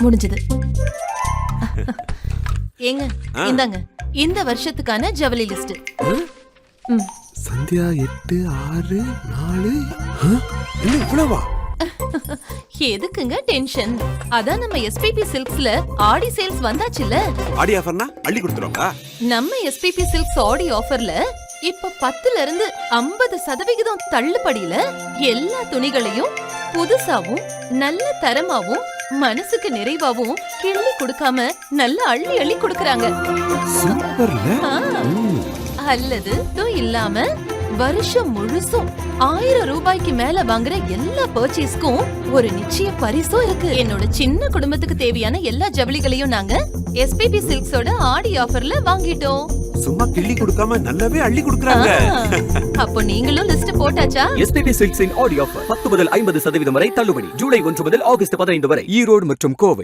முடிஞ்சது. ஏங்க இந்தாங்க இந்த வருஷத்துக்கான ஜவுளி லிஸ்ட். சந்தியா 8 6 4 என்ன இவ்வளவா? எதுக்குங்க டென்ஷன்? அதான் நம்ம எஸ்பிபி சில்க்ஸ்ல ஆடி சேல்ஸ் வந்தாச்சுல்ல. ஆடி ஆஃபர்னா அள்ளி கொடுத்துருவாங்க. நம்ம எஸ்பிபி சில்க்ஸ் ஆடி ஆஃபர்ல இப்ப 10ல இருந்து 50% தள்ளுபடியில எல்லா துணிகளையும் புதுசாவும் நல்ல தரமாவும் மனசுக்கு நிறைவாவும் கிள்ளி கொடுக்காம நல்ல அள்ளி அள்ளி கொடுக்கறாங்க. சூப்பர்ல. அல்லது இல்லாம வருஷம் முழுசும் 1000 ரூபாய்க்கு மேல வாங்குற எல்லா பர்ச்சேஸ்க்கும் ஒரு நிச்சய பரிசும் இருக்கு. என்னோட சின்ன குடும்பத்துக்கு தேவையான எல்லா ஜவுளிகளையும் நாங்க எஸ்பிபி சில்க்ஸோட ஆடி ஆஃபர்ல வாங்கிட்டோம். சும்மா கிள்ளி கொடுக்காம நல்லாவே அள்ளி கொடுக்கறாங்க. அப்போ நீங்களும் லிஸ்ட் போட்டாச்சா? எஸ்பிபி சில்க்ஸின் ஆடி ஆஃபர் 10 முதல் 50% வரை தள்ளுபடி. ஜூலை 1 முதல் ஆகஸ்ட் 15 வரை ஈரோடு மற்றும் கோவை.